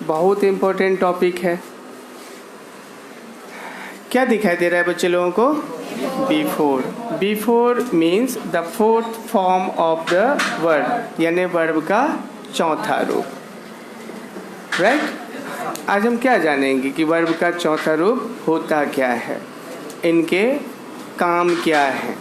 बहुत important topic है। क्या दिखाई दे रहा है बच्चे लोगों को? Before. Before means the fourth form of the verb, यानी वर्ब का चौथा रूप। राइट? आज हम क्या जानेंगे कि वर्ब का चौथा रूप होता क्या है, इनके काम क्या है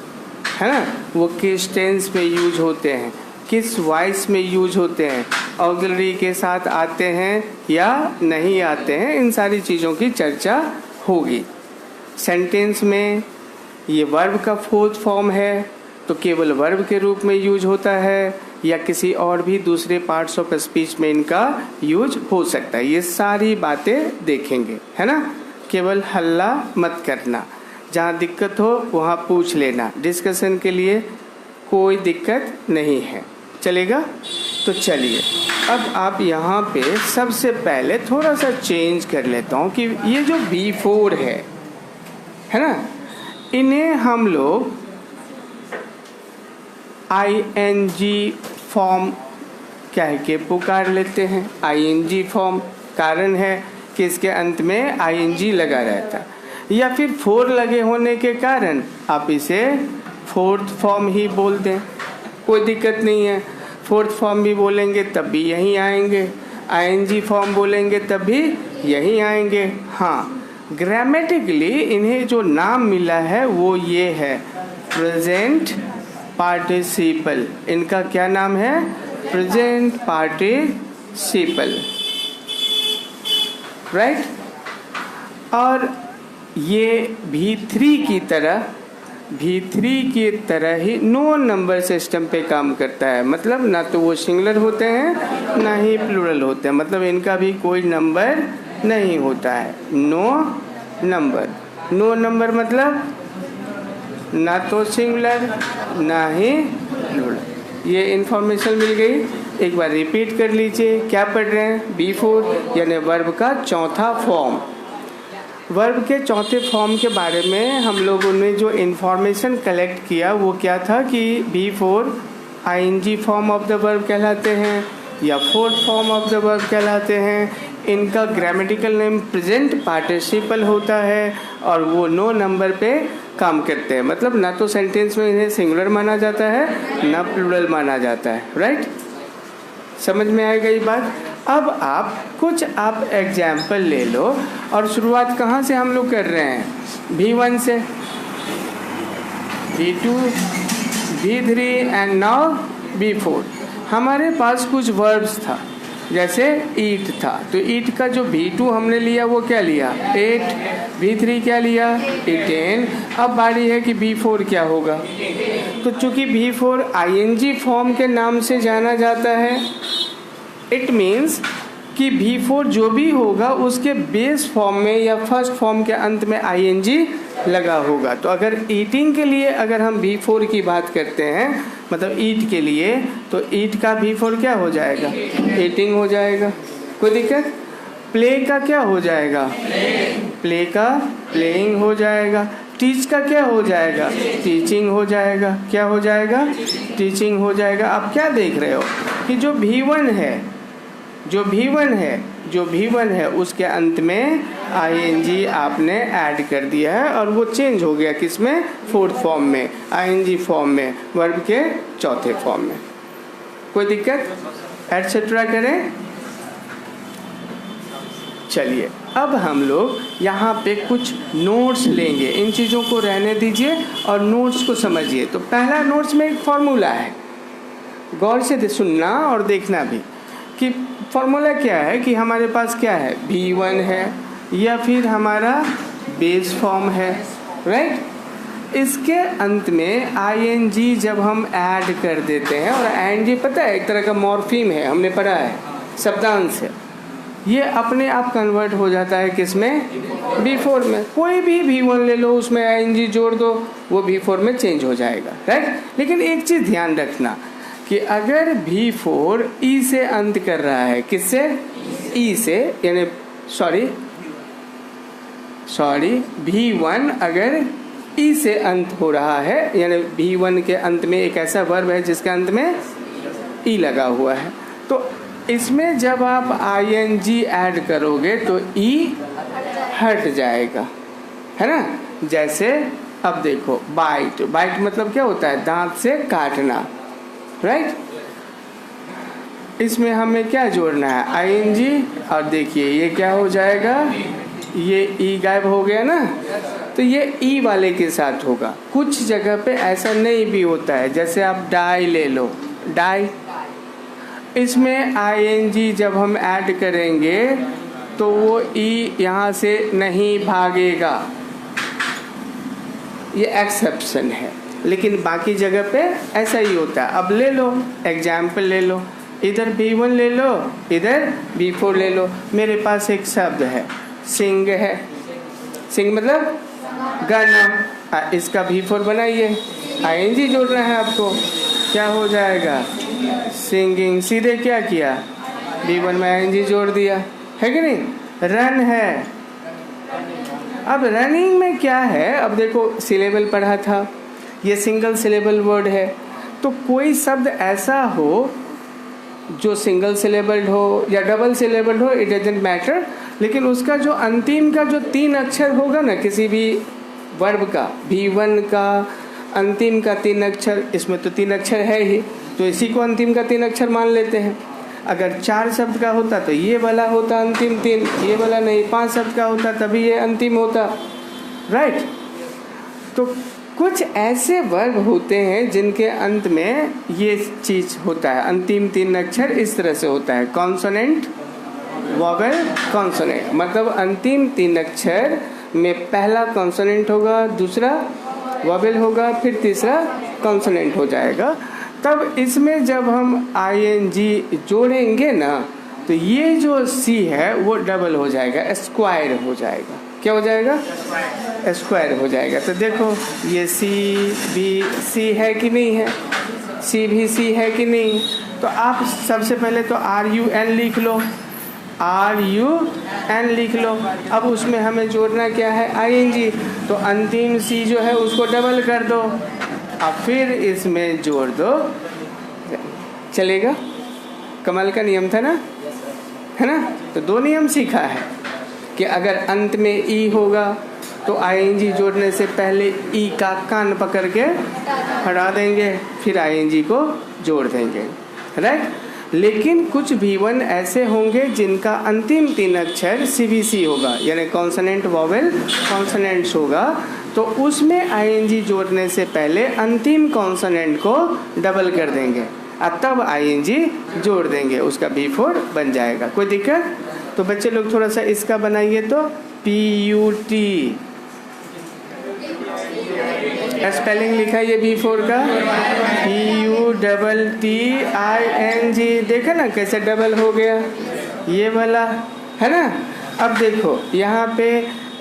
ना, वो किस टेंस में यूज होते हैं, किस वॉइस में यूज होते हैं, ऑक्सिलरी के साथ आते हैं या नहीं आते हैं, इन सारी चीज़ों की चर्चा होगी। सेंटेंस में ये वर्ब का फोर्थ फॉर्म है तो केवल वर्ब के रूप में यूज होता है या किसी और भी दूसरे पार्ट्स ऑफ स्पीच में इनका यूज हो सकता है, ये सारी बातें देखेंगे, है ना। केवल हल्ला मत करना, जहाँ दिक्कत हो वहाँ पूछ लेना, डिस्कशन के लिए कोई दिक्कत नहीं है, चलेगा। तो चलिए अब आप यहाँ पे सबसे पहले थोड़ा सा चेंज कर लेता हूँ कि ये जो बिफोर है ना, इन्हें हम लोग ING फॉर्म कह के पुकार लेते हैं। ING फॉर्म कारण है कि इसके अंत में ING लगा रहता है, या फिर फोर लगे होने के कारण आप इसे फोर्थ फॉर्म ही बोल दें, कोई दिक्कत नहीं है। फोर्थ फॉर्म भी बोलेंगे तब भी यहीं आएंगे, ING फॉर्म बोलेंगे तब भी यहीं आएंगे। हाँ, ग्रामेटिकली इन्हें जो नाम मिला है वो ये है प्रेजेंट पार्टिसिपल। इनका क्या नाम है? Present participle. राइट? और ये V3 की तरह ही नो नंबर सिस्टम पे काम करता है, मतलब ना तो वो सिंगुलर होते हैं ना ही प्लूरल होते हैं, मतलब इनका भी कोई नंबर नहीं होता है। नो नंबर मतलब ना तो सिंगुलर ना ही प्लूरल। ये इन्फॉर्मेशन मिल गई। एक बार रिपीट कर लीजिए, क्या पढ़ रहे हैं? बिफोर यानी वर्ब का चौथा फॉर्म। वर्ब के चौथे फॉर्म के बारे में हम लोगों ने जो इन्फॉर्मेशन कलेक्ट किया वो क्या था कि before ING form of the verb कहलाते हैं या fourth form of the verb कहलाते हैं। इनका ग्रामेटिकल नेम प्रेजेंट पार्टिसिपल होता है और वो नो नंबर पे काम करते हैं, मतलब ना तो सेंटेंस में इन्हें सिंगुलर माना जाता है ना प्लूरल माना जाता है। राइट? समझ में आएगा ये बात। अब कुछ एग्जाम्पल ले लो, और शुरुआत कहाँ से हम लोग कर रहे हैं? V1 से, V2, V3 and now V4। हमारे पास कुछ वर्ब्स था, जैसे ईट था, तो ईट का जो V2 हमने लिया वो क्या लिया? 8। V3 क्या लिया? 18। अब बारी है कि V4 क्या होगा। तो चूंकि V4 ING फॉर्म के नाम से जाना जाता है, इट मीन्स कि V4 जो भी होगा उसके बेस फॉर्म में या फर्स्ट फॉर्म के अंत में ING लगा होगा। तो अगर ईटिंग के लिए अगर हम V4 की बात करते हैं, मतलब ईट के लिए, तो ईट का V4 क्या हो जाएगा? ईटिंग हो जाएगा, कोई दिक्कत। प्ले का क्या हो जाएगा? प्ले का प्लेइंग हो जाएगा। टीच का क्या हो जाएगा? टीचिंग हो जाएगा। क्या हो जाएगा? टीचिंग हो जाएगा। आप क्या देख रहे हो कि जो V1 है उसके अंत में ING आपने ऐड कर दिया है और वो चेंज हो गया किसमें? फोर्थ फॉर्म में, ING फॉर्म में, वर्ब के चौथे फॉर्म में। कोई दिक्कत? एटसेट्रा करें। चलिए अब हम लोग यहाँ पे कुछ नोट्स लेंगे, इन चीज़ों को रहने दीजिए और नोट्स को समझिए। तो पहला नोट्स में एक फॉर्मूला है, गौर से सुनना और देखना भी कि फॉर्मूला क्या है। कि हमारे पास क्या है? V1 है या फिर हमारा बेस फॉर्म है। राइट? इसके अंत में ING जब हम ऐड कर देते हैं, और ING पता है एक तरह का मॉर्फीम है, हमने पढ़ा है शब्दांश है, ये अपने आप कन्वर्ट हो जाता है किसमें? B4 में। कोई भी V1 ले लो, उसमें ING जोड़ दो, वो V4 में चेंज हो जाएगा। राइट? लेकिन एक चीज़ ध्यान रखना कि अगर V4 E से अंत कर रहा है, किससे? E से, यानी सॉरी V1 अगर E से अंत हो रहा है, यानी V1 के अंत में एक ऐसा वर्ब है जिसके अंत में E लगा हुआ है, तो इसमें जब आप आईएनजी ऐड करोगे तो ई हट जाएगा, है ना। जैसे अब देखो बाइट, बाइट मतलब क्या होता है, दांत से काटना, राइट। इसमें हमें क्या जोड़ना है, आईएनजी, और देखिए ये क्या हो जाएगा, ये ई गायब हो गया ना, तो ये ई वाले के साथ होगा। कुछ जगह पे ऐसा नहीं भी होता है, जैसे आप डाई ले लो, डाई, इसमें आईएनजी जब हम ऐड करेंगे तो वो ई यहाँ से नहीं भागेगा, ये एक्सेप्शन है, लेकिन बाकी जगह पे ऐसा ही होता है। अब ले लो एग्जाम्पल, ले लो, इधर B1 ले लो, इधर B4 ले लो। मेरे पास एक शब्द है सिंग है, सिंग मतलब गाना, इसका B4 बनाइए, आईएनजी जोड़ना है आपको, क्या हो जाएगा, सिंगिंग। सीधे क्या किया, B1 में आईएनजी जोड़ दिया, है कि नहीं। रन है, अब रनिंग में क्या है, अब देखो सिलेबल पढ़ा था, ये सिंगल सिलेबल वर्ड है, तो कोई शब्द ऐसा हो जो सिंगल सिलेबल्ड हो या डबल सिलेबल्ड हो, इट डजंट मैटर, लेकिन उसका जो अंतिम का जो 3 अक्षर होगा ना किसी भी वर्ब का, B1 का अंतिम का 3 अक्षर, इसमें तो 3 अक्षर है ही, तो इसी को अंतिम का 3 अक्षर मान लेते हैं। अगर 4 शब्द का होता तो ये वाला होता अंतिम 3, ये वाला नहीं, 5 शब्द का होता तभी ये अंतिम होता, राइट। तो कुछ ऐसे वर्ब होते हैं जिनके अंत में ये चीज होता है, अंतिम 3 अक्षर इस तरह से होता है, कॉन्सोनेंट, वॉवेल, कॉन्सोनेंट, मतलब अंतिम 3 अक्षर में पहला कॉन्सोनेंट होगा, दूसरा वॉवेल होगा, फिर तीसरा कॉन्सोनेंट हो जाएगा। तब इसमें जब हम आईएनजी जोड़ेंगे ना तो ये जो सी है वो डबल हो जाएगा, स्क्वायर हो जाएगा। क्या हो जाएगा, स्क्वायर हो जाएगा। तो देखो ये सी भी सी है कि नहीं है, सी भी सी है कि नहीं। तो आप सबसे पहले तो RUN लिख लो, RUN लिख लो। अब उसमें हमें जोड़ना क्या है, आईएनजी, तो अंतिम सी जो है उसको डबल कर दो, अब फिर इसमें जोड़ दो, चलेगा। कमल का नियम था ना, है ना। तो 2 नियम सीखा है कि अगर अंत में ई होगा तो आईएनजी जोड़ने से पहले ई का कान पकड़ के हटा देंगे, फिर आईएनजी को जोड़ देंगे, राइट। लेकिन कुछ B1 ऐसे होंगे जिनका अंतिम 3 अक्षर CVC होगा, यानी कॉन्सोनेंट वॉवेल कॉन्सोनेंट्स होगा, तो उसमें आईएनजी जोड़ने से पहले अंतिम कॉन्सोनेंट को डबल कर देंगे और तब आईएनजी जोड़ देंगे, उसका B4 बन जाएगा। कोई दिक्कत। तो बच्चे लोग थोड़ा सा इसका बनाइए, तो PUT स्पेलिंग लिखा है ये B4 का, PUTTING, देखा ना कैसे डबल हो गया, ये वाला, है ना। अब देखो यहाँ पे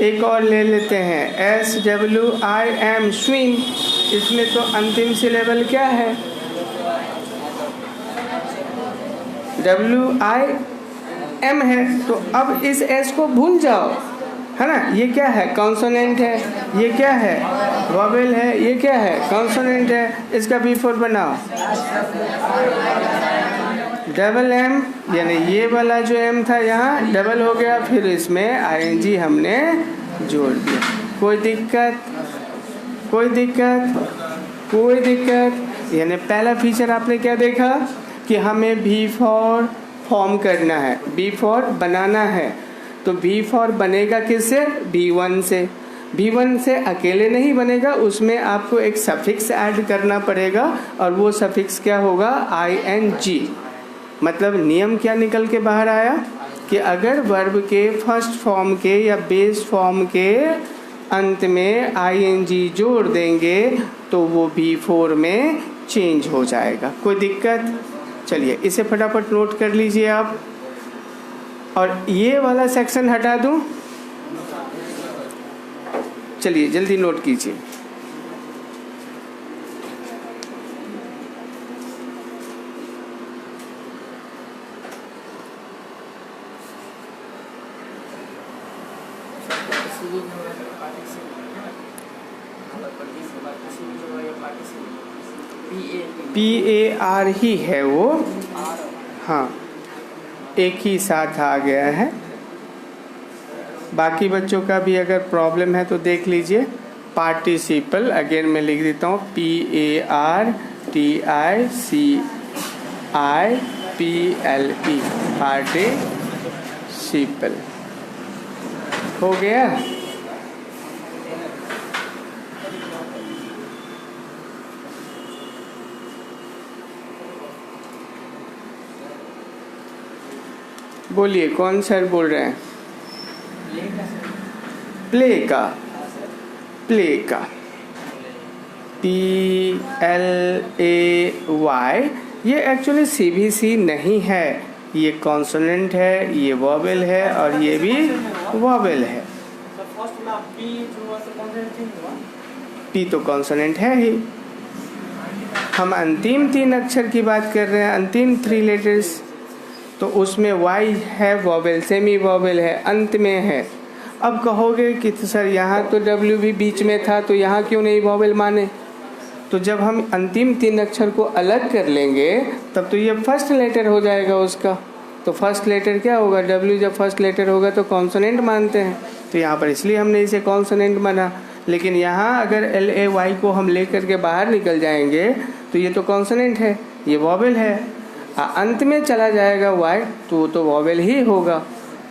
एक और ले लेते हैं, SWIM, स्विम, इसमें तो अंतिम सिलेबल क्या है, WIM है। तो अब इस S को भूल जाओ, है ना। ये क्या है, कॉन्सोनेंट है, ये क्या है, वॉवेल है, ये क्या है, कॉन्सोनेंट है, इसका B4 बनाओ, डबल M, यानी ये वाला जो M था यहाँ डबल हो गया, फिर इसमें आईएनजी हमने जोड़ दिया। कोई दिक्कत, कोई दिक्कत, कोई दिक्कत। यानी पहला फीचर आपने क्या देखा कि हमें B4 फॉर्म करना है, B4 बनाना है। तो B4 बनेगा किससे, B1 से। B1 से अकेले नहीं बनेगा, उसमें आपको एक सफिक्स ऐड करना पड़ेगा, और वो सफिक्स क्या होगा, ING। मतलब नियम क्या निकल के बाहर आया कि अगर वर्ब के फर्स्ट फॉर्म के या बेस फॉर्म के अंत में ING जोड़ देंगे तो वो B4 में चेंज हो जाएगा। कोई दिक्कत। चलिए इसे फटाफट नोट कर लीजिए आप, और ये वाला सेक्शन हटा दूं, चलिए जल्दी नोट कीजिए। PAR ही है वो, हाँ एक ही साथ आ गया है। बाकी बच्चों का भी अगर प्रॉब्लम है तो देख लीजिए। पार्टिसिपल अगेन मैं लिख देता हूँ PARTICIPLE पार्टिसिपल हो गया। बोलिए कौन सर बोल रहे हैं? प्ले का PLAY ये एक्चुअली CBC नहीं है, ये कॉन्सोनेंट है, ये वॉवेल है और ये भी वॉवेल है। P तो कॉन्सोनेंट है ही। हम अंतिम 3 अक्षर की बात कर रहे हैं, अंतिम 3 लेटर्स, तो उसमें Y है वॉवेल, सेमी वॉवेल है, अंत में है। अब कहोगे कि तो सर यहाँ तो W भी बीच में था, तो यहाँ क्यों नहीं वॉवेल माने? तो जब हम अंतिम 3 अक्षर को अलग कर लेंगे तब तो ये फर्स्ट लेटर हो जाएगा उसका। तो फर्स्ट लेटर क्या होगा? W जब फर्स्ट लेटर होगा तो कॉन्सोनेंट मानते हैं, तो यहाँ पर इसलिए हमने इसे कॉन्सोनेंट माना। लेकिन यहाँ अगर LAY को हम लेकर के बाहर निकल जाएंगे तो ये तो कॉन्सोनेंट है, ये वॉवेल है। अंत में चला जाएगा Y तो वो तो वॉवेल ही होगा।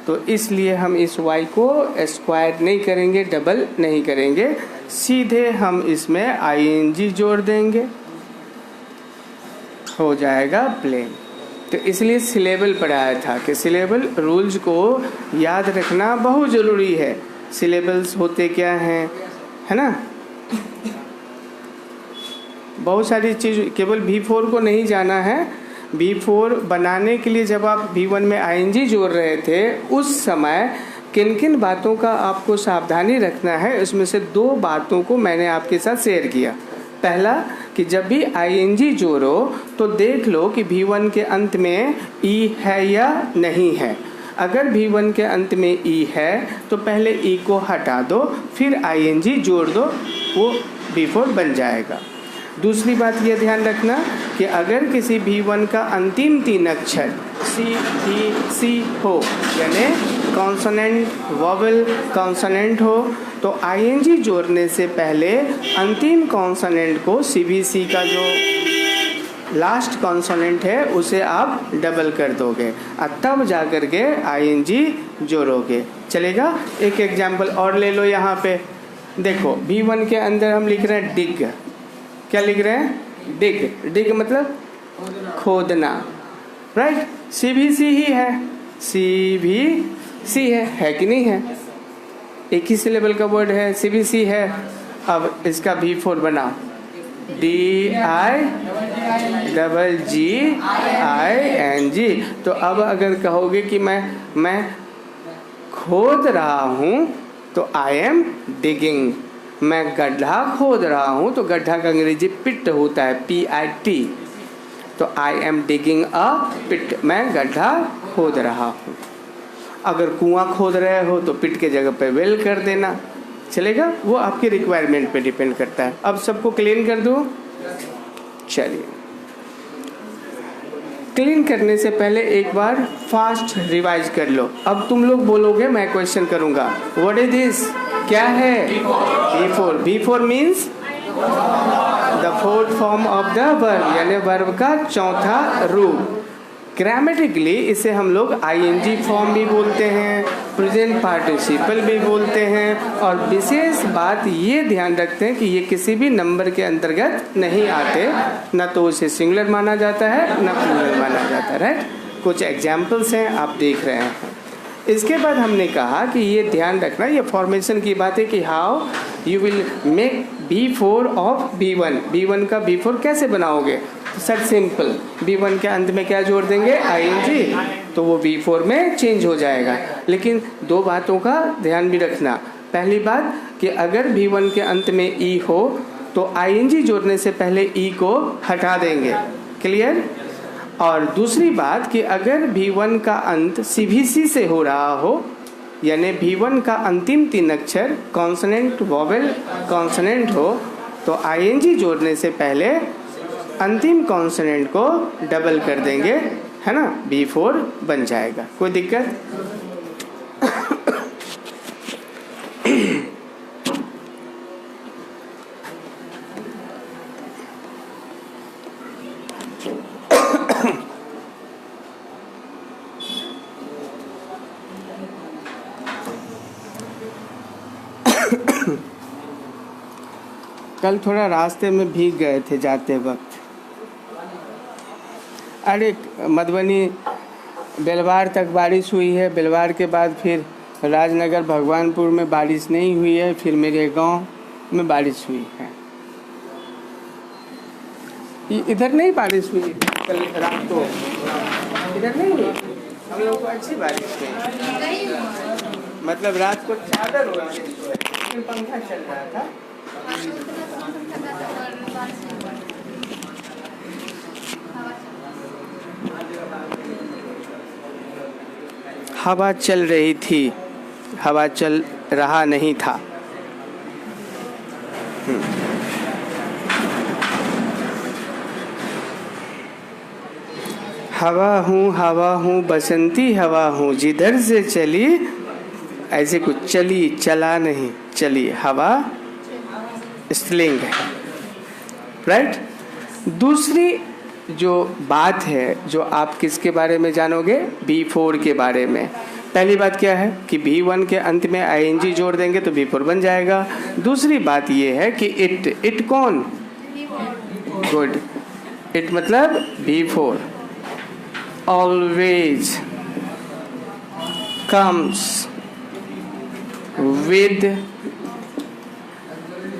तो इसलिए हम इस Y को स्क्वायर नहीं करेंगे, डबल नहीं करेंगे, सीधे हम इसमें ING जोड़ देंगे, हो जाएगा प्लेन। तो इसलिए सिलेबल पढ़ाया था कि सिलेबल रूल्स को याद रखना बहुत ज़रूरी है। सिलेबल्स होते क्या हैं, है ना? बहुत सारी चीज़, केवल V4 को नहीं जाना है। V4 बनाने के लिए जब आप V1 में ING जोड़ रहे थे उस समय किन किन बातों का आपको सावधानी रखना है, उसमें से 2 बातों को मैंने आपके साथ शेयर किया। पहला कि जब भी ING जोड़ो तो देख लो कि V1 के अंत में E है या नहीं है। अगर V1 के अंत में E है तो पहले E को हटा दो, फिर ING जोड़ दो, वो V4 बन जाएगा। दूसरी बात ये ध्यान रखना कि अगर किसी V1 का अंतिम 3 अक्षर C हो, यानी कॉन्सोनेंट वॉवेल कॉन्सोनेंट हो, तो ING जोड़ने से पहले अंतिम कॉन्सोनेंट को CBC का जो लास्ट कॉन्सोनेंट है उसे आप डबल कर दोगे और तब जा कर के ING जोड़ोगे। चलेगा? एक एग्जाम्पल और ले लो। यहाँ पे देखो, V1 के अंदर हम लिख रहे हैं डिग। क्या लिख रहे हैं? डिग। डिग मतलब खोदना, राइट? CBC ही है, CBC है कि नहीं है? एक ही सिलेबल का वर्ड है, CBC है। अब इसका V4 बनाओ, DIGGING। तो अब अगर कहोगे कि मैं खोद रहा हूँ तो I am digging। मैं गड्ढा खोद रहा हूँ तो गड्ढा का अंग्रेजी पिट होता है, PIT। तो I am digging a pit, मैं गड्ढा खोद रहा हूँ। अगर कुआं खोद रहे हो तो पिट के जगह पे वेल कर देना, चलेगा? वो आपकी रिक्वायरमेंट पे डिपेंड करता है। अब सबको क्लीन कर दूँ? चलिए, क्लीन करने से पहले एक बार फास्ट रिवाइज कर लो। अब तुम लोग बोलोगे, मैं क्वेश्चन करूँगा, व्हाट इज दिस? क्या है? V4 means the 4th form of the verb, यानी वर्ब का 4था रूप। ग्रामेटिकली इसे हम लोग ING फॉर्म भी बोलते हैं, प्रेजेंट पार्टिसिपल भी बोलते हैं, और विशेष बात ये ध्यान रखते हैं कि ये किसी भी नंबर के अंतर्गत नहीं आते, न तो उसे सिंगुलर माना जाता है न प्लूरल माना जाता है, राइट? कुछ एग्जाम्पल्स हैं, आप देख रहे हैं। इसके बाद हमने कहा कि ये ध्यान रखना, ये फॉर्मेशन की बात है कि how you will make V4 of V1 का V4 कैसे बनाओगे? तो सर सिंपल, V1 के अंत में क्या जोड़ देंगे? ING, तो वो V4 में चेंज हो जाएगा। लेकिन 2 बातों का ध्यान भी रखना। पहली बात कि अगर V1 के अंत में E हो तो ING जोड़ने से पहले E को हटा देंगे, क्लियर? और दूसरी बात कि अगर V1 का अंत CBC से हो रहा हो, यानी V1 का अंतिम 3 अक्षर कॉन्सोनेंट वॉवेल कॉन्सोनेंट हो, तो ING जोड़ने से पहले अंतिम कॉन्सोनेंट को डबल कर देंगे, है ना, B4 बन जाएगा। कोई दिक्कत? कल थोड़ा रास्ते में भीग गए थे जाते वक्त। अरे मधुबनी बेलवार तक बारिश हुई है, बेलवार के बाद फिर राजनगर भगवानपुर में बारिश नहीं हुई है, फिर मेरे गांव में बारिश हुई है। इधर नहीं बारिश हुई कल रात को, इधर नहीं हुई, हम लोगों को अच्छी बारिश हुई, मतलब रात को चादर हो रही है, फिर पंखा चल रहा था। हवा चल रही थी, हवा चल रहा नहीं था। हवा हूँ बसंती हवा हूँ, जिधर से चली, ऐसे कुछ चली, चला नहीं, चली, हवा स्त्रीलिंग है, राइट। दूसरी जो बात है, जो आप किसके बारे में जानोगे, B4 के बारे में। पहली बात क्या है कि B1 के अंत में ING जोड़ देंगे तो B4 बन जाएगा। दूसरी बात ये है कि इट कौन, गुड, इट मतलब B4 always comes with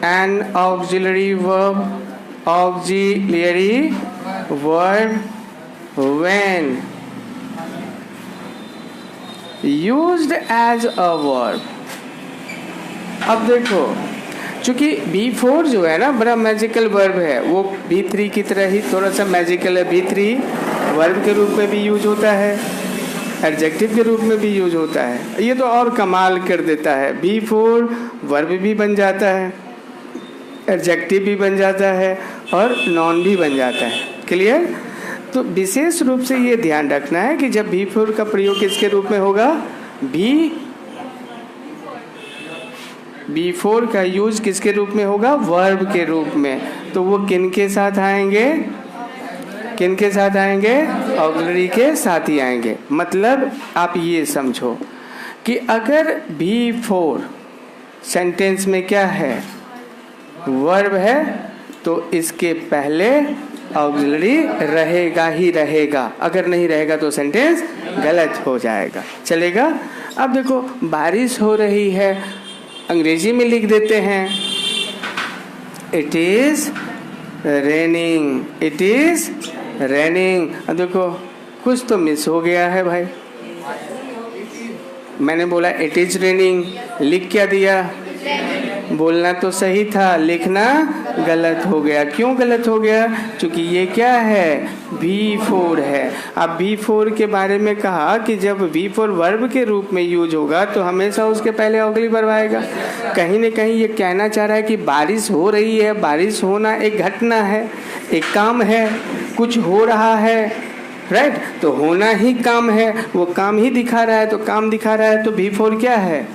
an auxiliary verb when used as a verb। अब देखो, चूंकि B4 जो है ना बड़ा मैजिकल वर्ब है, वो B3 की तरह ही थोड़ा सा मैजिकल है। B3 वर्ब के रूप में भी यूज होता है, एडजेक्टिव के रूप में भी यूज होता है। ये तो और कमाल कर देता है, B4 वर्ब भी बन जाता है, एडजेक्टिव भी बन जाता है और नॉन भी बन जाता है। क्लियर? तो विशेष रूप से ये ध्यान रखना है कि जब B4 का प्रयोग किसके रूप में होगा, B4 का यूज किसके रूप में होगा, वर्ब के रूप में। तो वो किन के साथ आएंगे, किन के साथ आएंगे, ऑक्सिलरी के साथ ही आएंगे। मतलब आप ये समझो कि अगर B4 सेंटेंस में क्या है, वर्ब है, तो इसके पहले ऑक्सिलरी रहेगा ही रहेगा। अगर नहीं रहेगा तो सेंटेंस गलत हो जाएगा। चलेगा? अब देखो, बारिश हो रही है, अंग्रेजी में लिख देते हैं it is raining, it is raining. अब देखो, कुछ तो मिस हो गया है भाई। मैंने बोला इट इज रेनिंग, लिख क्या दिया, बोलना तो सही था, लिखना गलत हो गया। क्यों गलत हो गया? क्योंकि ये क्या है, B4 है। अब B4 के बारे में कहा कि जब B4 वर्ब के रूप में यूज होगा तो हमेशा उसके पहले अगली वर्ब आएगा। कहीं न कहीं ये कहना चाह रहा है कि बारिश हो रही है, बारिश होना एक घटना है, एक काम है, कुछ हो रहा है, राइट। तो होना ही काम है, वो काम ही दिखा रहा है, तो काम दिखा रहा है तो B4 क्या है,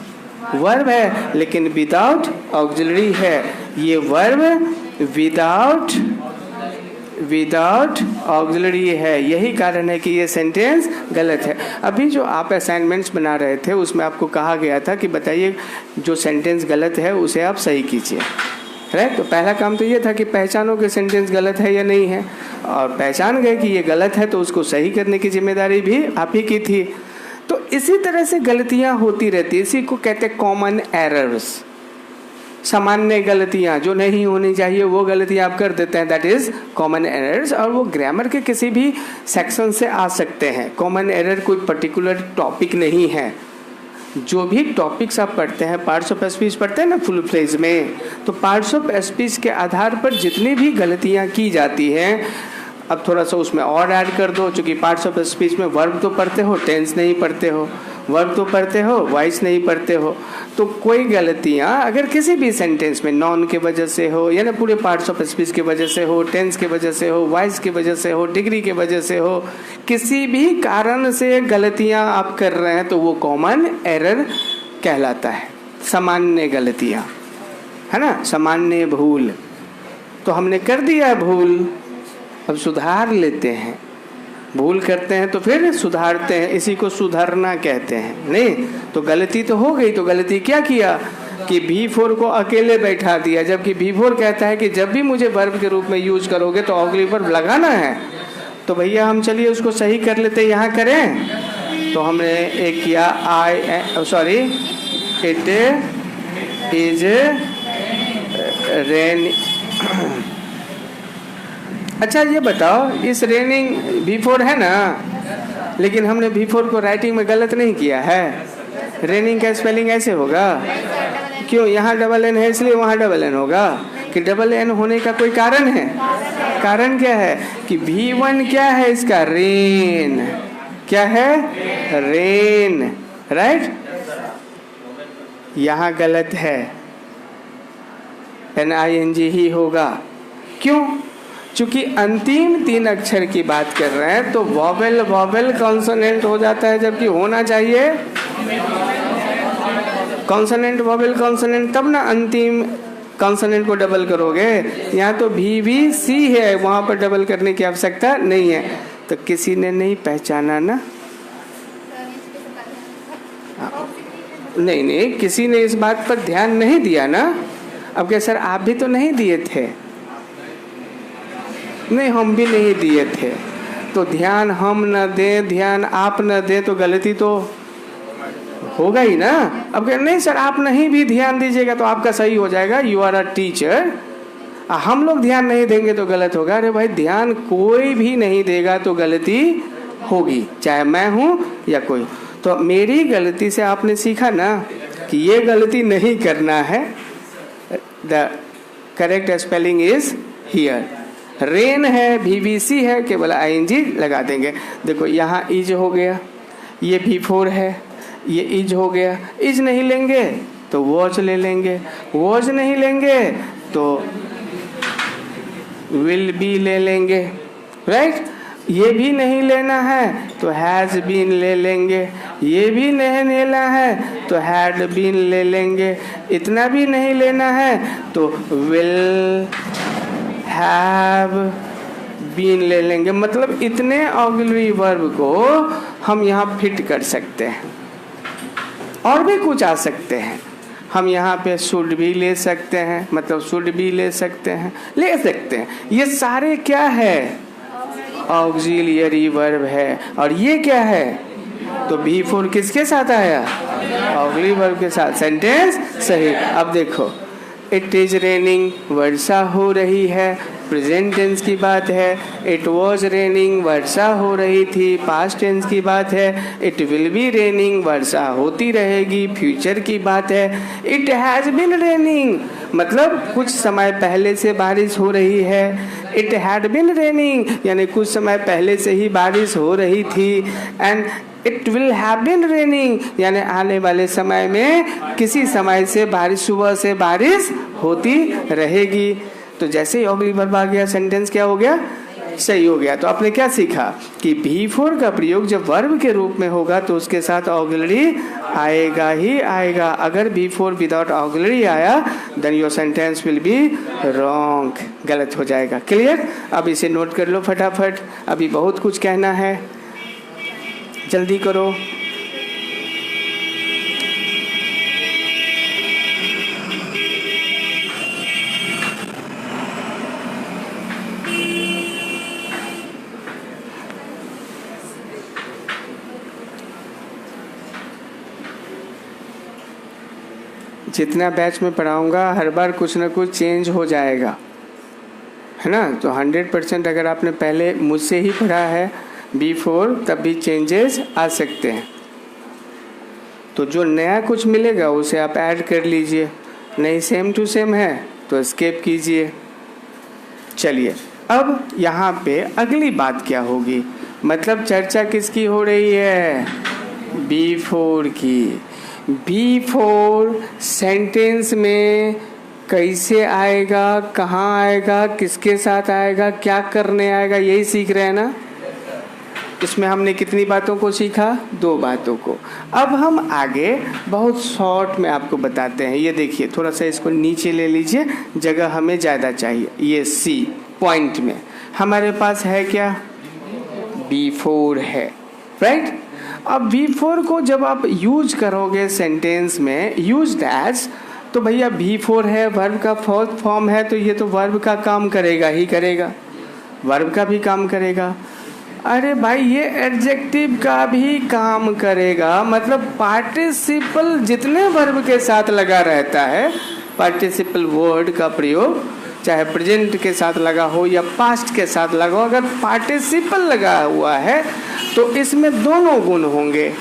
वर्ब है, लेकिन विदाउट ऑक्सिलरी है। ये वर्ब विदाउट ऑक्सिलरी है। यही कारण है कि ये सेंटेंस गलत है। अभी जो आप असाइनमेंट्स बना रहे थे उसमें आपको कहा गया था कि बताइए जो सेंटेंस गलत है उसे आप सही कीजिए, राइट। तो पहला काम तो ये था कि पहचानो कि सेंटेंस गलत है या नहीं है, और पहचान गए कि ये गलत है तो उसको सही करने की जिम्मेदारी भी आप ही की थी। तो इसी तरह से गलतियां होती रहती, इसी को कहते हैं कॉमन एरर्स, सामान्य गलतियां, जो नहीं होनी चाहिए वो गलतियां आप कर देते हैं, दैट इज कॉमन एरर्स। और वो ग्रामर के किसी भी सेक्शन से आ सकते हैं। कॉमन एरर कोई पर्टिकुलर टॉपिक नहीं है। जो भी टॉपिक्स आप पढ़ते हैं, पार्ट्स ऑफ स्पीच पढ़ते हैं ना फुल फ्लेज में, तो पार्ट्स ऑफ स्पीच के आधार पर जितनी भी गलतियां की जाती हैं, अब थोड़ा सा उसमें और ऐड कर दो, क्योंकि पार्ट्स ऑफ स्पीच में वर्ब तो पढ़ते हो, टेंस नहीं पढ़ते हो। वर्ब तो पढ़ते हो, वॉइस नहीं पढ़ते हो। तो कोई गलतियाँ अगर किसी भी सेंटेंस में नॉन के वजह से हो, यानी पूरे पार्ट्स ऑफ स्पीच की वजह से हो, टेंस की वजह से हो, वॉइस की वजह से हो, डिग्री की वजह से हो, किसी भी कारण से गलतियाँ आप कर रहे हैं तो वो कॉमन एरर कहलाता है, सामान्य गलतियाँ, है ना, सामान्य भूल। तो हमने कर दिया भूल, अब सुधार लेते हैं। भूल करते हैं तो फिर सुधारते हैं, इसी को सुधारना कहते हैं। नहीं तो गलती तो हो गई, तो गलती क्या किया कि V4 को अकेले बैठा दिया, जबकि V4 कहता है कि जब भी मुझे वर्ब के रूप में यूज करोगे तो ऑग्ज़िलरी वर्ब लगाना है। तो भैया हम चलिए उसको सही कर लेते, यहाँ करें। तो हमने एक किया इट इज रेन। अच्छा ये बताओ, इस रेनिंग V4 है ना, लेकिन हमने V4 को राइटिंग में गलत नहीं किया है। रेनिंग का स्पेलिंग ऐसे होगा, क्यों? यहाँ डबल एन है इसलिए वहाँ डबल एन होगा। कि डबल एन होने का कोई कारण है? कारण क्या है कि V1 क्या है इसका? रेन। क्या है? Rain, right. यहाँ गलत है, NING ही होगा। क्यों? चूंकि अंतिम 3 अक्षर की बात कर रहे हैं तो वॉवेल वॉवेल कॉन्सोनेंट हो जाता है, जबकि होना चाहिए कॉन्सोनेंट वॉवेल कॉन्सोनेंट, तब ना अंतिम कॉन्सोनेंट को डबल करोगे। यहाँ तो VVC है, वहाँ पर डबल करने की आवश्यकता नहीं है। तो किसी ने नहीं पहचाना ना? नहीं, किसी ने इस बात पर ध्यान नहीं दिया ना। अब क्या सर आप भी तो नहीं दिए थे? नहीं, हम भी नहीं दिए थे। तो ध्यान हम न दें, ध्यान आप न दें तो गलती तो होगा ही ना। अब क्या नहीं सर आप नहीं भी ध्यान दीजिएगा तो आपका सही हो जाएगा, यू आर अ टीचर। हम लोग ध्यान नहीं देंगे तो गलत होगा। अरे भाई ध्यान कोई भी नहीं देगा तो गलती होगी, चाहे मैं हूँ या कोई। तो मेरी गलती से आपने सीखा ना कि ये गलती नहीं करना है। The correct spelling is here. Rain है, VVC है, केवल ING लगा देंगे। देखो यहाँ इज हो गया, ये V4 है, ये इज हो गया। इज नहीं लेंगे तो वॉच ले लेंगे, वॉच नहीं लेंगे तो विल बी ले लेंगे, राइट। ये भी नहीं लेना है तो हैज़ बीन ले लेंगे, ये भी नहीं लेना है तो हैड बीन ले लेंगे, इतना भी नहीं लेना है तो विल हैव बीन ले लेंगे। मतलब इतने ऑक्सिलरी वर्ब को हम यहाँ फिट कर सकते हैं। और भी कुछ आ सकते हैं, हम यहाँ पे शुड भी ले सकते हैं, मतलब शुड भी ले सकते हैं, ले सकते हैं। ये सारे क्या है? ऑक्सिलरी वर्ब है। और ये क्या है? तो V4 किसके साथ आया? ऑक्सिलरी वर्ब के साथ। सेंटेंस सही। अब देखो, इट इज रेनिंग, वर्षा हो रही है, प्रेजेंट टेंस की बात है। इट वॉज रेनिंग, वर्षा हो रही थी, पास्ट टेंस की बात है। इट विल बी रेनिंग, वर्षा होती रहेगी, फ्यूचर की बात है। इट हैज़ बीन रेनिंग, मतलब कुछ समय पहले से बारिश हो रही है। इट हैड बीन रेनिंग, यानी कुछ समय पहले से ही बारिश हो रही थी। And it will have been raining, यानी आने वाले समय में किसी समय से बारिश, सुबह से बारिश होती रहेगी। तो जैसे ही ऑक्सिलरी वर्ब आ गया, सेंटेंस क्या हो गया? सही हो गया। तो आपने क्या सीखा कि V4 का प्रयोग जब वर्ब के रूप में होगा तो उसके साथ ऑक्सिलरी आएगा ही आएगा। अगर V4 विदाउट ऑक्सिलरी आया then your sentence will be wrong, गलत हो जाएगा। क्लियर? अब इसे नोट कर लो फटाफट, अभी बहुत कुछ कहना है, जल्दी करो। जितना बैच में पढ़ाऊंगा हर बार कुछ ना कुछ चेंज हो जाएगा, है ना। तो 100% अगर आपने पहले मुझसे ही पढ़ा है V4 तब भी चेंजेस आ सकते हैं। तो जो नया कुछ मिलेगा उसे आप ऐड कर लीजिए, नहीं सेम टू सेम है तो स्किप कीजिए। चलिए अब यहाँ पे अगली बात क्या होगी, मतलब चर्चा किसकी हो रही है? बिफोर की। बिफोर सेंटेंस में कैसे आएगा, कहाँ आएगा, किसके साथ आएगा, क्या करने आएगा, यही सीख रहे हैं ना। इसमें हमने कितनी बातों को सीखा? 2 बातों को। अब हम आगे बहुत शॉर्ट में आपको बताते हैं। ये देखिए, थोड़ा सा इसको नीचे ले लीजिए, जगह हमें ज़्यादा चाहिए। ये सी पॉइंट में हमारे पास है क्या? बिफोर है, राइट। अब बिफोर को जब आप यूज करोगे सेंटेंस में, यूज्ड एज, तो भैया बिफोर है, वर्ब का फोर्थ फॉर्म है, तो ये तो वर्ब का काम करेगा ही करेगा, वर्ब का भी काम करेगा। अरे भाई, ये एडजेक्टिव का भी काम करेगा। मतलब पार्टिसिपल जितने वर्ब के साथ लगा रहता है, पार्टिसिपल वर्ड का प्रयोग चाहे प्रेजेंट के साथ लगा हो या पास्ट के साथ लगा हो, अगर पार्टिसिपल लगा हुआ है तो इसमें दोनों गुण होंगे,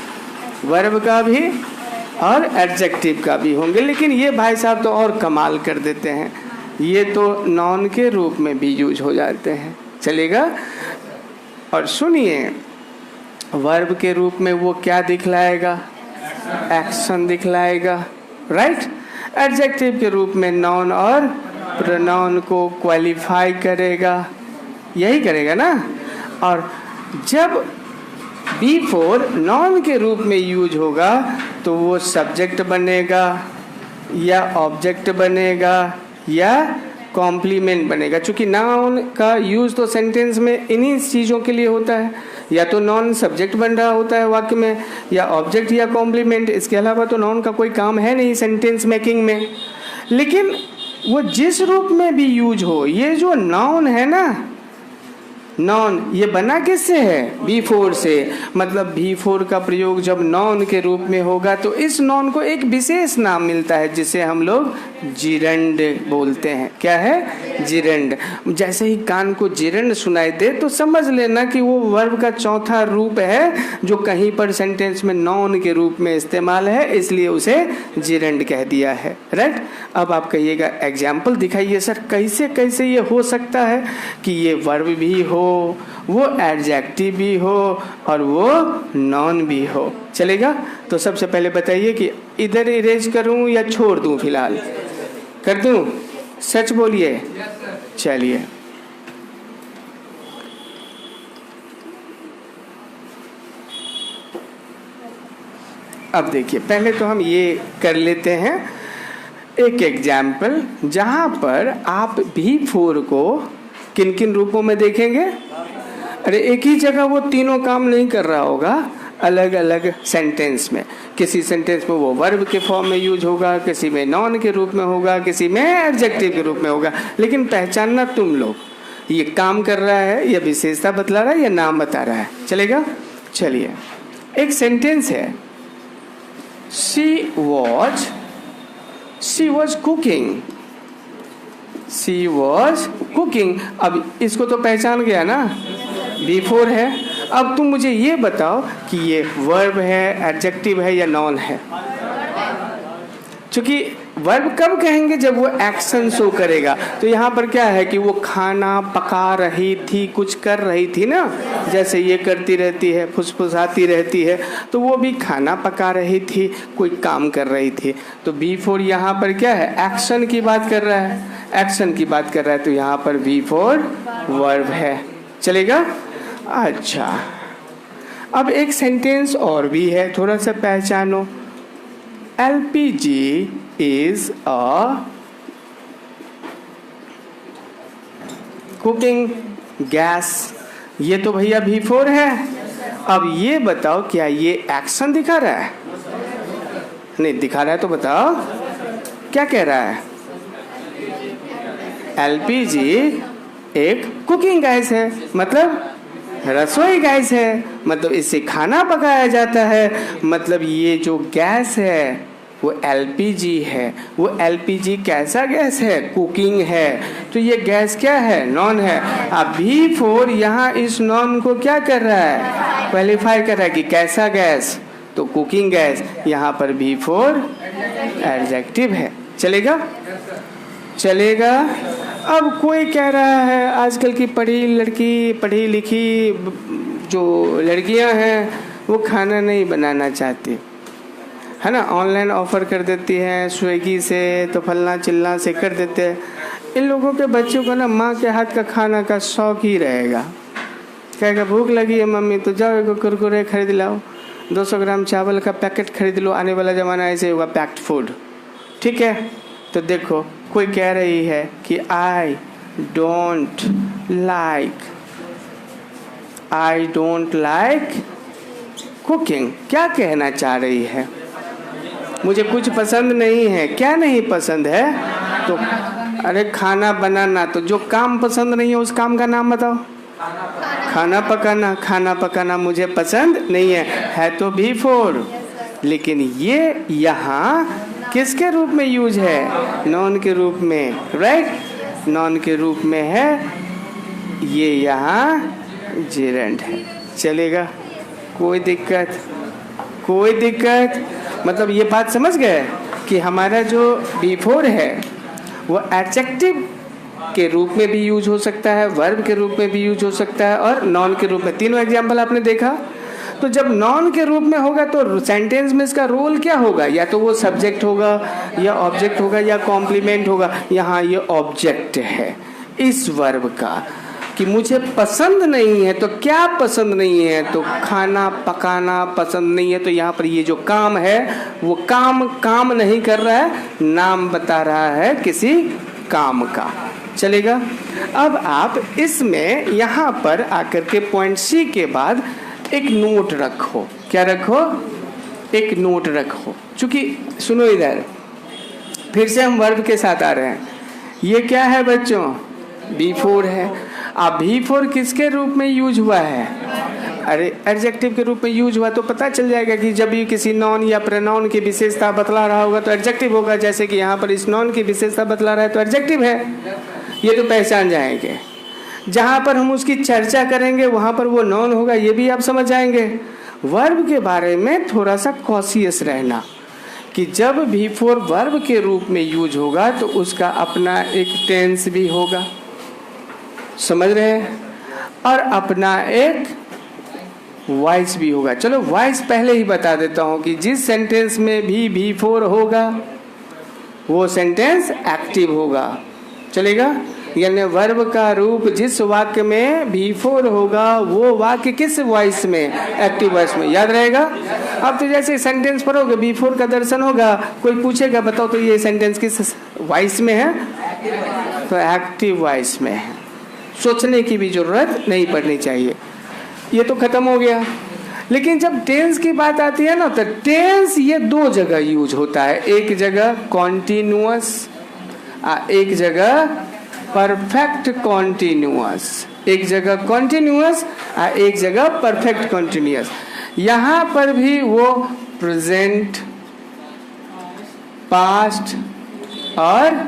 वर्ब का भी और एडजेक्टिव का भी होंगे। लेकिन ये भाई साहब तो और कमाल कर देते हैं, ये तो नॉन के रूप में भी यूज हो जाते हैं। चलेगा? और सुनिए, वर्ब के रूप में वो क्या दिखलाएगा? एक्शन दिखलाएगा, राइट। एडजेक्टिव के रूप में नाउन और प्रोनाउन को क्वालिफाई करेगा, यही करेगा ना। और जब बिफोर नाउन के रूप में यूज होगा तो वो सब्जेक्ट बनेगा या ऑब्जेक्ट बनेगा या कॉम्प्लीमेंट बनेगा। चूंकि नाउन का यूज तो सेंटेंस में इन्हीं चीज़ों के लिए होता है, या तो नॉन सब्जेक्ट बन रहा होता है वाक्य में, या ऑब्जेक्ट या कॉम्प्लीमेंट। इसके अलावा तो नाउन का कोई काम है नहीं सेंटेंस मेकिंग में। लेकिन वो जिस रूप में भी यूज हो, ये जो नाउन है ना, नॉन, ये बना किससे है? बिफोर से। मतलब बिफोर का प्रयोग जब नॉन के रूप में होगा तो इस नॉन को एक विशेष नाम मिलता है जिसे हम लोग जिरंड बोलते हैं। क्या है? जिरंड। जैसे ही कान को जिरंड सुनाई दे तो समझ लेना कि वो वर्ब का चौथा रूप है जो कहीं पर सेंटेंस में नॉन के रूप में इस्तेमाल है, इसलिए उसे जिरंड कह दिया है, राइट। अब आप कहिएगा एग्जाम्पल दिखाइए सर, कैसे कैसे ये हो सकता है कि ये वर्ब भी हो, वो एडजेक्टिव भी हो और वो नॉन भी हो। चलेगा? तो सबसे पहले बताइए कि इधर इरेज करूं या छोड़ दूं? फिलहाल कर दूं? सच बोलिए। चलिए, अब देखिए, पहले तो हम ये कर लेते हैं एक एग्जाम्पल जहां पर आप बिफोर को किन किन रूपों में देखेंगे। अरे एक ही जगह वो तीनों काम नहीं कर रहा होगा, अलग अलग सेंटेंस में। किसी सेंटेंस में वो वर्ब के फॉर्म में यूज होगा, किसी में नॉन के रूप में होगा, किसी में एडजेक्टिव के रूप में होगा। लेकिन पहचानना तुम लोग, ये काम कर रहा है या विशेषता बतला रहा है या नाम बता रहा है। चलेगा? चलिए, एक सेंटेंस है, she was cooking. She was cooking. अब इसको तो पहचान गया ना, बिफोर है। अब तुम मुझे ये बताओ कि ये वर्ब है, एडजेक्टिव है या नॉन है। क्योंकि वर्ब कब कहेंगे? जब वो एक्शन शो करेगा। तो यहाँ पर क्या है कि वो खाना पका रही थी, कुछ कर रही थी ना, जैसे ये करती रहती है, फुसफुसाती रहती है, तो वो भी खाना पका रही थी, कोई काम कर रही थी। तो बिफोर यहाँ पर क्या है? एक्शन की बात कर रहा है, एक्शन की बात कर रहा है, तो यहाँ पर बिफोर वर्ब है। चलेगा? अच्छा, अब एक सेंटेंस और भी है, थोड़ा सा पहचानो। LPG is a cooking gas। ये तो भैया बिफोर है। अब ये बताओ, क्या ये एक्शन दिखा रहा है? नहीं दिखा रहा है तो बताओ क्या कह रहा है? LPG एक कुकिंग गैस है, मतलब रसोई गैस है, मतलब इससे खाना पकाया जाता है। मतलब ये जो गैस है वो LPG है। वो LPG कैसा गैस है? कुकिंग है। तो ये गैस क्या है? नॉन है। अब बिफोर यहाँ इस नॉन को क्या कर रहा है? क्वालिफाई कर रहा है कि कैसा गैस? तो कुकिंग गैस। यहाँ पर बिफोर एडजेक्टिव है। चलेगा? चलेगा। अब कोई कह रहा है, आजकल की पढ़ी लिखी जो लड़कियां हैं वो खाना नहीं बनाना चाहती है ना, ऑनलाइन ऑफर कर देती है स्विगी से, तो फलना चिल्ला से कर देते हैं। इन लोगों के बच्चों को ना माँ के हाथ का खाना का शौक ही रहेगा। कहेगा भूख लगी है मम्मी तो जाओ एक कुरकुरे खरीद लाओ, 200 ग्राम चावल का पैकेट खरीद लो, आने वाला ज़माना ऐसे होगा पैक्ड फूड। ठीक है, तो देखो कोई कह रही है कि आई डोंट लाइक कुकिंग। क्या कहना चाह रही है? मुझे कुछ पसंद नहीं है। क्या नहीं पसंद है? तो अरे खाना बनाना, तो जो काम पसंद नहीं है उस काम का नाम बताओ। खाना पकाना। खाना पकाना मुझे पसंद नहीं है तो B4। लेकिन ये यहाँ किसके रूप में यूज है? नॉन के रूप में, राइट, नॉन के रूप में है। ये यहाँ जेरेंट है। चलेगा? कोई दिक्कत? कोई दिक्कत? मतलब ये बात समझ गए कि हमारा जो B4 है वो एडजेक्टिव के रूप में भी यूज हो सकता है, वर्ब के रूप में भी यूज हो सकता है और नॉन के रूप में। तीनों एग्जाम्पल आपने देखा। तो जब नॉन के रूप में होगा तो सेंटेंस में इसका रोल क्या होगा? या तो वो सब्जेक्ट होगा या ऑब्जेक्ट होगा या कॉम्प्लीमेंट होगा। यहाँ ये ऑब्जेक्ट है इस वर्ब का कि मुझे पसंद नहीं है। तो क्या पसंद नहीं है? तो खाना पकाना पसंद नहीं है। तो यहाँ पर ये जो काम है वो काम नहीं कर रहा है, नाम बता रहा है किसी काम का। चलेगा? अब आप इसमें यहाँ पर आकर के पॉइंट सी के बाद एक नोट रखो। क्या रखो? एक नोट रखो। चूंकि सुनो इधर, फिर से हम वर्ब के साथ आ रहे हैं। ये क्या है बच्चों? B4 है। अब B4 किसके रूप में यूज हुआ है? अरे एडजेक्टिव के रूप में यूज हुआ तो पता चल जाएगा कि जब भी किसी नॉन या प्रोनाउन की विशेषता बतला रहा होगा तो एडजेक्टिव होगा। जैसे कि यहाँ पर इस नॉन की विशेषता बतला रहा है तो एडजेक्टिव है, ये तो पहचान जाएंगे। जहाँ पर हम उसकी चर्चा करेंगे वहाँ पर वो नॉन होगा, ये भी आप समझ जाएंगे। वर्ब के बारे में थोड़ा सा कॉशियस रहना कि जब B4 वर्ब के रूप में यूज होगा तो उसका अपना एक टेंस भी होगा, समझ रहे हैं, और अपना एक वॉइस भी होगा। चलो वॉइस पहले ही बता देता हूँ कि जिस सेंटेंस में भी B4 होगा वो सेंटेंस एक्टिव होगा। चलेगा? यानी वर्ब का रूप जिस वाक्य में B4 होगा वो वाक्य किस वॉइस में? एक्टिव वॉइस में। याद रहेगा? अब तो जैसे सेंटेंस पढ़ोगे B4 का दर्शन होगा, कोई पूछेगा बताओ तो ये सेंटेंस किस वॉइस में है? तो एक्टिव वॉइस में है। सोचने की भी जरूरत नहीं पड़नी चाहिए। ये तो खत्म हो गया। लेकिन जब टेंस की बात आती है ना तो टेंस ये दो जगह यूज होता है। एक जगह कॉन्टिन्यूअस, एक जगह परफेक्ट कॉन्टिन्यूअस। एक जगह कॉन्टिन्यूअस, एक जगह परफेक्ट कॉन्टिन्यूअस। यहाँ पर भी वो प्रेजेंट, पास्ट और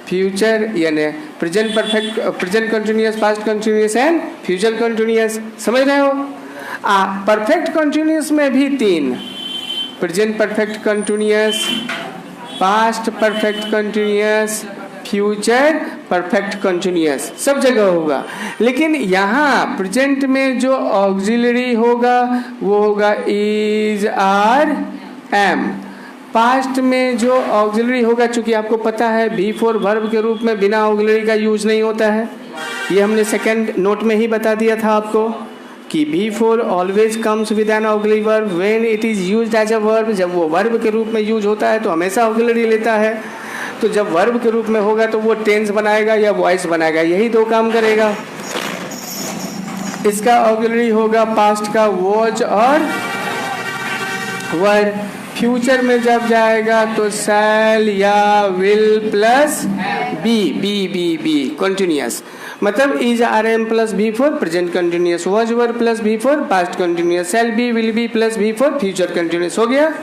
फ्यूचर, यानी present perfect, present continuous, past continuous and future continuous. समझ रहे हो? परफेक्ट कंटिन्यूअस में भी 3, present perfect continuous, past perfect continuous, future perfect continuous, सब जगह होगा। लेकिन यहाँ प्रेजेंट में जो ऑक्सिलरी होगा वो होगा इज, आर, एम। पास्ट में जो ऑक्सिलरी होगा, चूंकि आपको पता है B4 वर्ब के रूप में बिना ऑक्सिलरी का यूज नहीं होता है। ये हमने सेकंड नोट में ही बता दिया था आपको कि B4 always comes with an auxiliary verb when it is used as a verb. जब वो वर्ब के रूप में यूज होता है तो हमेशा ऑक्सिलरी लेता है। तो जब वर्ब के रूप में होगा तो वो टेंस बनाएगा या वॉइस बनाएगा, यही दो काम करेगा। इसका ऑक्सिलरी होगा पास्ट का वॉच और वर। फ्यूचर में जब जाएगा तो शैल या विल प्लस बी कंटिन्यूअस। मतलब is, are, am plus B4 present continuous, was, were plus B4 past continuous, shall be, will be plus B4 future continuous. हो गया?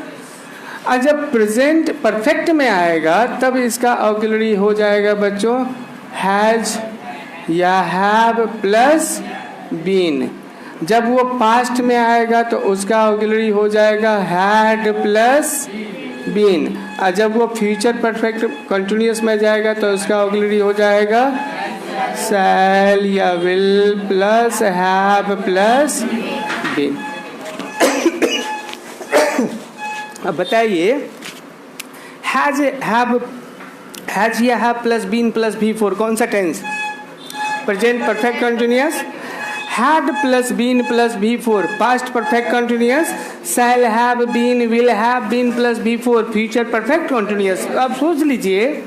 और जब प्रेजेंट परफेक्ट में आएगा तब इसका ऑक्सिलरी हो जाएगा बच्चों हैज या हैव प्लस बीन। जब वो पास्ट में आएगा तो उसका ऑक्सिलरी हो जाएगा हैड प्लस बीन। और जब वो फ्यूचर परफेक्ट कंटिन्यूअस में जाएगा तो उसका ऑक्सिलरी हो जाएगा शैल या will plus have plus been. अब बताइए, हैज या have plus been plus V4 कौन सा tense? Present perfect continuous. Had plus been plus V4 past perfect continuous. Shall have been will have been plus V4 future perfect continuous. अब सोच लीजिए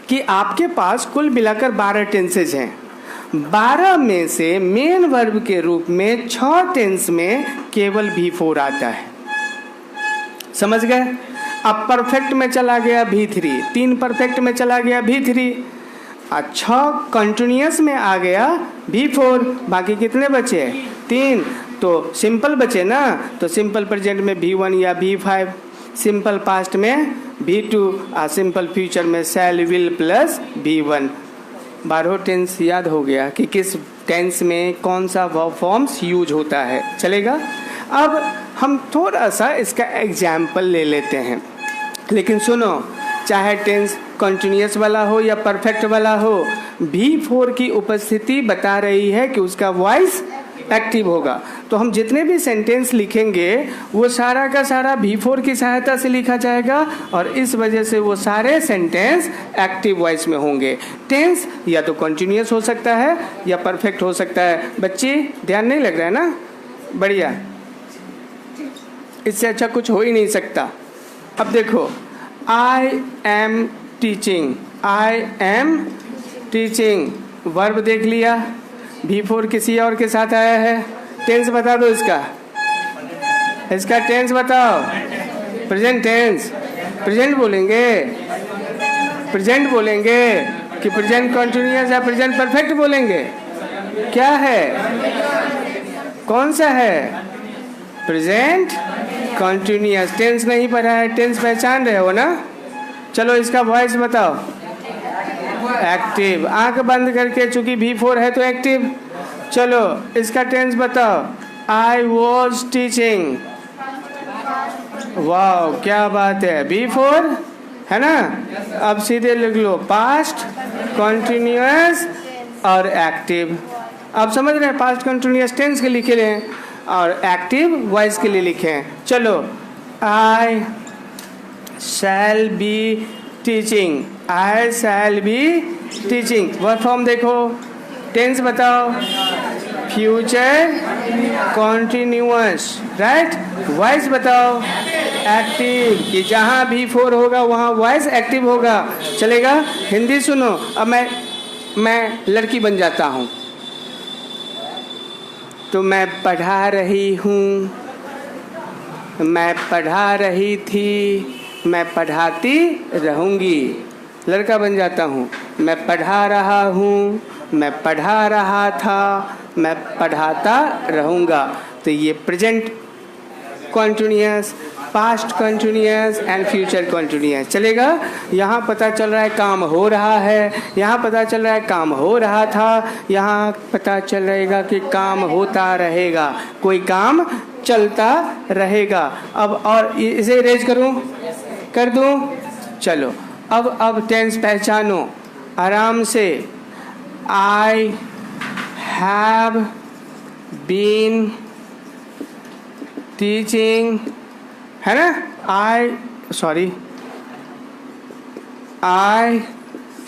कि आपके पास कुल मिलाकर 12 टेंसेज हैं। 12 में से मेन वर्ब के रूप में 6 टेंस में केवल V4 आता है। समझ गए? अब परफेक्ट में चला गया V3, 3 परफेक्ट में चला गया V3, 6 कंटिन्यूअस में आ गया V4, बाकी कितने बचे? 3। तो सिंपल बचे ना, तो सिंपल प्रेजेंट में V1 या V5, सिंपल पास्ट में V2 और सिंपल फ्यूचर में शैल विल प्लस V1। 12 टेंस याद हो गया कि किस टेंस में कौन सा वर्ब फॉर्म्स यूज होता है। चलेगा? अब हम थोड़ा सा इसका एग्जाम्पल ले लेते हैं, लेकिन सुनो, चाहे टेंस कंटिन्यूअस वाला हो या परफेक्ट वाला हो, V4 की उपस्थिति बता रही है कि उसका वॉइस एक्टिव होगा। तो हम जितने भी सेंटेंस लिखेंगे वो सारा का सारा V4 की सहायता से लिखा जाएगा और इस वजह से वो सारे सेंटेंस एक्टिव वॉइस में होंगे। टेंस या तो कंटिन्यूअस हो सकता है या परफेक्ट हो सकता है। बच्चे ध्यान नहीं लग रहा है ना? बढ़िया, इससे अच्छा कुछ हो ही नहीं सकता। अब देखो, I am teaching, I am teaching, verb देख लिया, V4 किसी और के साथ आया है। टेंस बता दो इसका टेंस बताओ। प्रेजेंट टेंस, प्रेजेंट बोलेंगे कि प्रेजेंट कंटिन्यूअस या प्रेजेंट परफेक्ट बोलेंगे? क्या है, कौन सा है? Present continuous. टेंस नहीं पढ़ा है, टेंस पहचान रहे हो ना? चलो इसका वॉइस बताओ। एक्टिव, आंख बंद करके, चूंकि V4 है तो एक्टिव। चलो इसका टेंस बताओ। I was teaching. वाह, क्या बात है, V4 है ना? अब सीधे लिख लो पास्ट कंटिन्यूअस और एक्टिव। अब समझ रहे हैं? पास्ट कंटिन्यूअस टेंस के लिखे लें और एक्टिव वॉइस के लिए लिखें। चलो, I shall be teaching, I shall be teaching. Verb form देखो, टेंस बताओ। Future continuous, right? वॉइस बताओ एक्टिव, कि जहाँ V4 होगा वहाँ वॉइस एक्टिव होगा। चलेगा? हिंदी सुनो। अब मैं लड़की बन जाता हूँ, तो मैं पढ़ा रही हूँ, मैं पढ़ा रही थी, मैं पढ़ाती रहूँगी। लड़का बन जाता हूँ, मैं पढ़ा रहा हूँ, मैं पढ़ा रहा था, मैं पढ़ाता रहूँगा। तो ये present continuous, past continuous and future continuous. चलेगा? यहाँ पता चल रहा है काम हो रहा है, यहाँ पता चल रहा है काम हो रहा था, यहाँ पता चल रहेगा कि काम होता रहेगा, कोई काम चलता रहेगा। अब और इसे इरेज करूँ, कर दूँ? चलो अब टेंस पहचानो आराम से। आई हैव बीन टीचिंग, है ना? I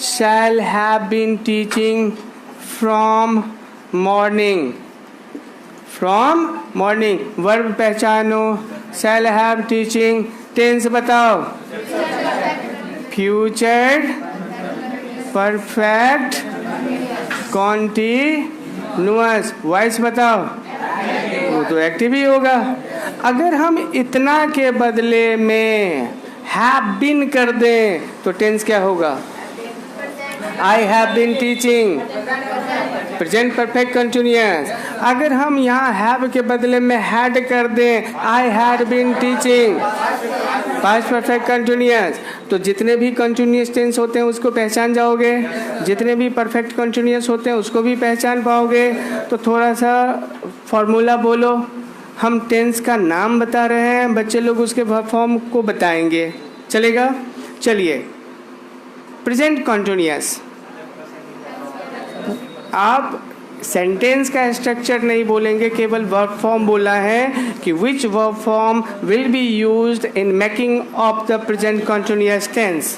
shall have been teaching from morning, verb पहचानो। शैल हैव टीचिंग, टेंस बताओ। फ्यूचर परफेक्ट कॉन्टिन्यूअस, वॉइस बताओ। वो तो एक्टिव ही होगा। अगर हम इतना के बदले में हैव बीन कर दें तो टेंस क्या होगा? I have been teaching, present perfect continuous. अगर हम यहाँ हैव के बदले में हैड कर दें, I had been teaching, past perfect continuous, तो जितने भी कंटिन्यूअस टेंस होते हैं उसको पहचान जाओगे, जितने भी परफेक्ट कंटिन्यूअस होते हैं उसको भी पहचान पाओगे। तो थोड़ा सा फॉर्मूला बोलो। हम टेंस का नाम बता रहे हैं, बच्चे लोग उसके फॉर्म को बताएंगे। चलेगा? चलिए, प्रेजेंट कंटिन्यूअस। आप सेंटेंस का स्ट्रक्चर नहीं बोलेंगे, केवल वर्ब फॉर्म बोला है कि which verb form will be used in making of the present continuous tense.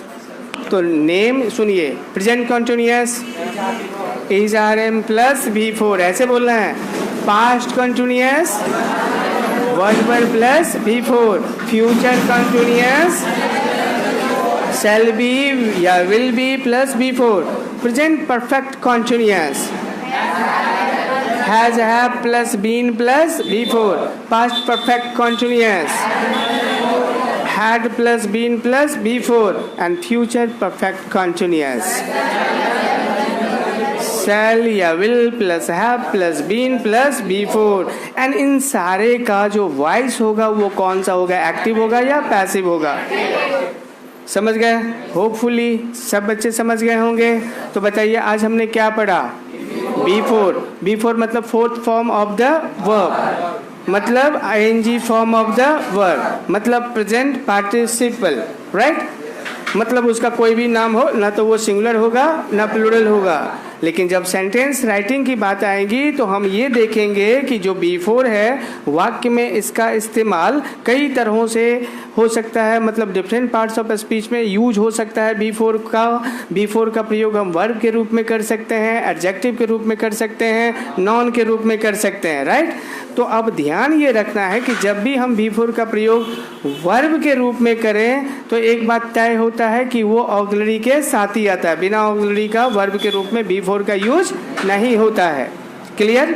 तो नेम सुनिए, present continuous is are am plus V4 ऐसे बोलना है। Past continuous verb plus V4। Future continuous shall be या will be plus V4। present perfect continuous has have plus been plus V4। past perfect continuous had plus been plus V4 and future perfect continuous shall या will plus have plus been plus V4। And in सारे का जो voice होगा वो कौन सा होगा, active होगा या पैसिव होगा? समझ गए? होपफुली सब बच्चे समझ गए होंगे। तो बताइए आज हमने क्या पढ़ा? B4 मतलब fourth form of the verb, मतलब ing form of the verb, मतलब प्रेजेंट पार्टिसिपल, राइट? मतलब उसका कोई भी नाम हो, ना तो वो सिंगुलर होगा ना प्लूरल होगा। लेकिन जब सेंटेंस राइटिंग की बात आएगी तो हम ये देखेंगे कि जो B4 है वाक्य में इसका इस्तेमाल कई तरहों से हो सकता है, मतलब डिफरेंट पार्ट्स ऑफ स्पीच में यूज हो सकता है। B4 का प्रयोग हम वर्ब के रूप में कर सकते हैं, एडजेक्टिव के रूप में कर सकते हैं, नॉन के रूप में कर सकते हैं, राइट? तो अब ध्यान ये रखना है कि जब भी हम B4 का प्रयोग वर्ब के रूप में करें तो एक बात तय होता है कि वो ऑक्सिलरी के साथ ही आता है। बिना ऑक्सिलरी का वर्ब के रूप में B4 का यूज नहीं होता है। क्लियर?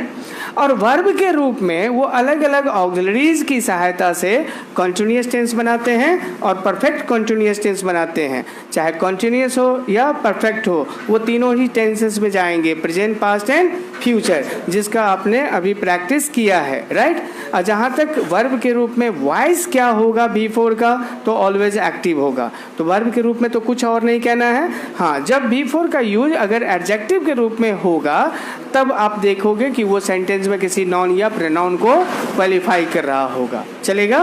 और वर्ब के रूप में वो अलग अलग ऑक्सिलरीज की सहायता से कॉन्टिन्यूअस टेंस बनाते हैं और परफेक्ट कॉन्टिन्यूअस टेंस बनाते हैं। चाहे कॉन्टिन्यूअस हो या परफेक्ट हो, वो तीनों ही टेंसेस में जाएंगे, प्रेजेंट, पास्ट एंड फ्यूचर, जिसका आपने अभी प्रैक्टिस किया है, राइट? और जहाँ तक वर्ब के रूप में वॉइस क्या होगा B4 का, तो ऑलवेज एक्टिव होगा। तो वर्ब के रूप में तो कुछ और नहीं कहना है। हाँ, जब B4 का यूज अगर एडजेक्टिव के रूप में होगा तब आप देखोगे कि वो सेंटेंस में किसी नॉन या प्रोनाउन को क्वालिफाई कर रहा होगा, चलेगा?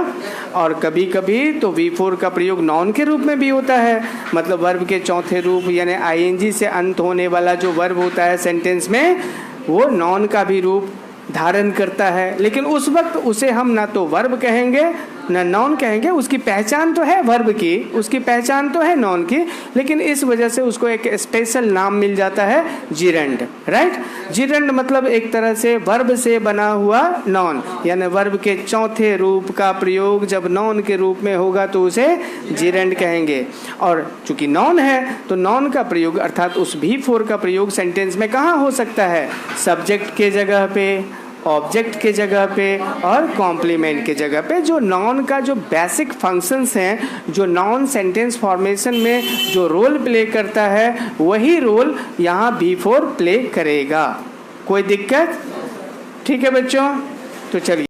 और कभी कभी तो V4 का प्रयोग नॉन के रूप में भी होता है, मतलब वर्ब के चौथे रूप यानी ing से अंत होने वाला जो वर्ब होता है सेंटेंस में, वो नॉन का भी रूप धारण करता है। लेकिन उस वक्त उसे हम ना तो वर्ब कहेंगे ना नॉन कहेंगे। उसकी पहचान तो है वर्ब की, उसकी पहचान तो है नॉन की, लेकिन इस वजह से उसको एक स्पेशल नाम मिल जाता है जिरंड, राइट? जिरंड मतलब एक तरह से वर्ब से बना हुआ नॉन, यानी वर्ब के चौथे रूप का प्रयोग जब नॉन के रूप में होगा तो उसे जिरंड कहेंगे। और चूंकि नॉन है तो नॉन का प्रयोग अर्थात उस B4 का प्रयोग सेंटेंस में कहाँ हो सकता है? सब्जेक्ट के जगह पे, ऑब्जेक्ट के जगह पे और कॉम्प्लीमेंट के जगह पे। जो नॉन का जो बेसिक फंक्शंस हैं, जो नॉन सेंटेंस फॉर्मेशन में जो रोल प्ले करता है, वही रोल यहाँ B4 प्ले करेगा। कोई दिक्कत? ठीक है बच्चों, तो चलिए।